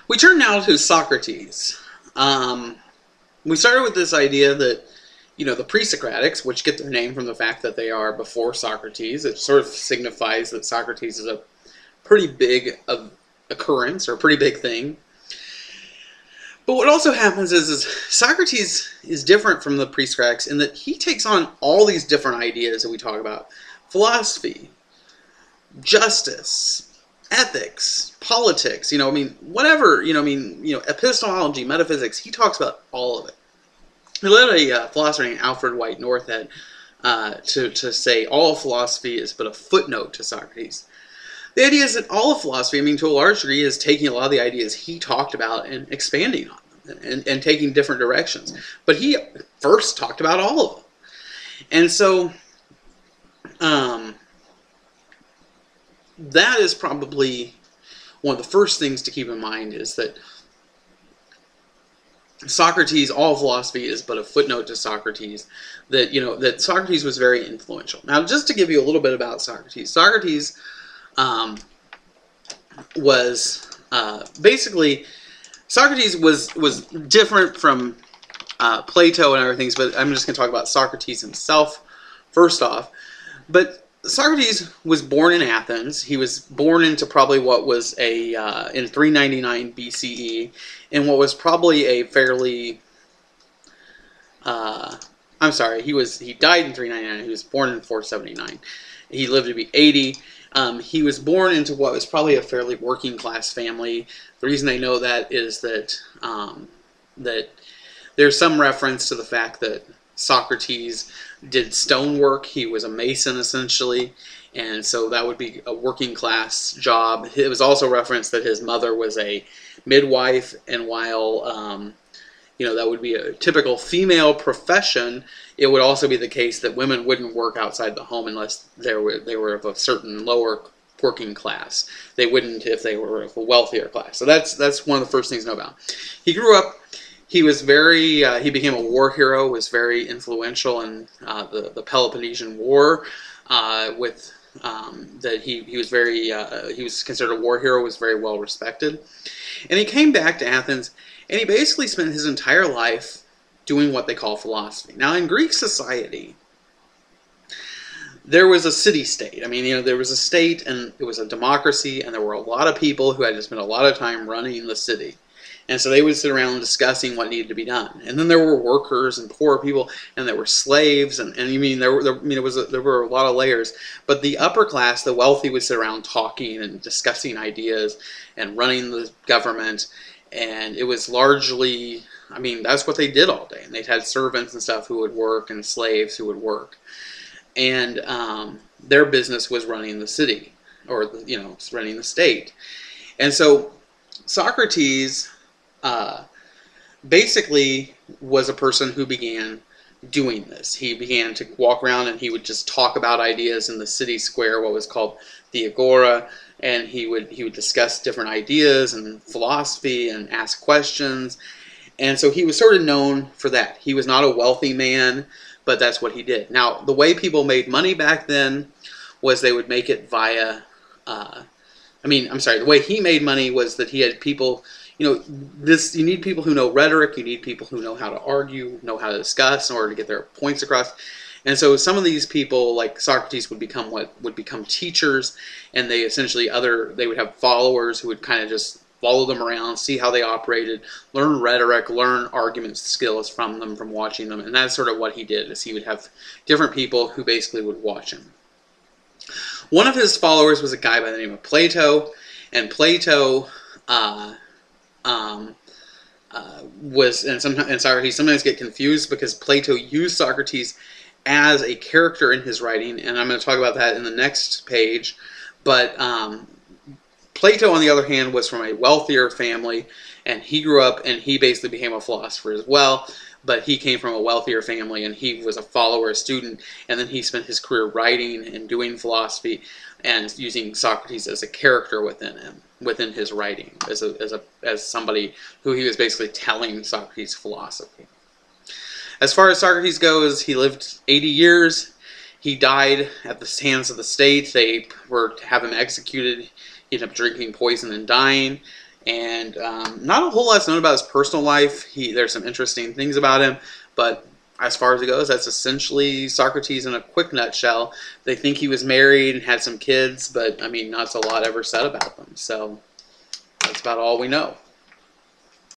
We turn now to Socrates. We started with this idea that, the pre-Socratics, which get their name from the fact that they are before Socrates, it sort of signifies that Socrates is a pretty big occurrence, or a pretty big thing. But what also happens is Socrates is different from the pre-Socratics in that he takes on all these different ideas that we talk about. Philosophy, justice, ethics, politics, whatever, epistemology, metaphysics, he talks about all of it. He led a philosopher named Alfred White Northhead to say all philosophy is but a footnote to Socrates. The idea is that all of philosophy, to a large degree, is taking a lot of the ideas he talked about and expanding on them and taking different directions. But he first talked about all of them. And so that is probably one of the first things to keep in mind, is that Socrates, all philosophy is but a footnote to Socrates, that, that Socrates was very influential. Now, just to give you a little bit about Socrates, Socrates was basically, Socrates was different from Plato and other things, but I'm just going to talk about Socrates himself first off. But Socrates was born in Athens. He was born into probably what was in 399 BCE, in what was probably a fairly, I'm sorry, he died in 399. He was born in 479. He lived to be 80. He was born into what was probably a fairly working class family. The reason I know that is that that there's some reference to the fact that Socrates did stonework. He was a mason, essentially, and so that would be a working class job. It was also referenced that his mother was a midwife, and while that would be a typical female profession, it would also be the case that women wouldn't work outside the home unless they were of a certain lower working class. They wouldn't if they were of a wealthier class. So that's one of the first things to know about. He grew up. He was very. He became a war hero. Was very influential in the Peloponnesian War. That he was very. He was considered a war hero. Was very well respected, and he came back to Athens, and he basically spent his entire life doing what they call philosophy. Now, in Greek society, there was a city-state. There was a state, and it was a democracy, and there were a lot of people who had to spend a lot of time running the city. And so they would sit around discussing what needed to be done. And then there were workers and poor people, and there were slaves, and there were a lot of layers. But the upper class, the wealthy, would sit around talking and discussing ideas and running the government. And it was largely, that's what they did all day. And they had servants and stuff who would work, and slaves who would work. And their business was running the city, or running the state. And so Socrates basically was a person who began doing this. He began to walk around, and he would just talk about ideas in the city square, what was called the Agora, and he would discuss different ideas and philosophy and ask questions. And so he was sort of known for that. He was not a wealthy man, but that's what he did. Now, the way people made money back then was they would make it via, the way he made money was that he had people, you need people who know rhetoric, you need people who know how to argue, know how to discuss in order to get their points across. And so some of these people, like Socrates, would become teachers, and they would have followers who would kind of just follow them around, see how they operated, learn rhetoric, learn argument skills from them, from watching them. And that's sort of what he did, is he would have different people who basically would watch him. One of his followers was a guy by the name of Plato, and Plato and Socrates sometimes get confused because Plato used Socrates as a character in his writing, and I'm going to talk about that in the next page. But Plato, on the other hand, was from a wealthier family, and he grew up, and he basically became a philosopher as well. But he came from a wealthier family, and he was a follower, a student, and then he spent his career writing and doing philosophy and using Socrates as a character within his writing, as somebody who he was basically telling Socrates' philosophy. As far as Socrates goes, he lived 80 years. He died at the hands of the state. They were to have him executed. He ended up drinking poison and dying. And not a whole lot's known about his personal life. There's some interesting things about him, but as far as it goes, that's essentially Socrates in a quick nutshell. They think he was married and had some kids, but I mean, not a lot ever said about them. So that's about all we know.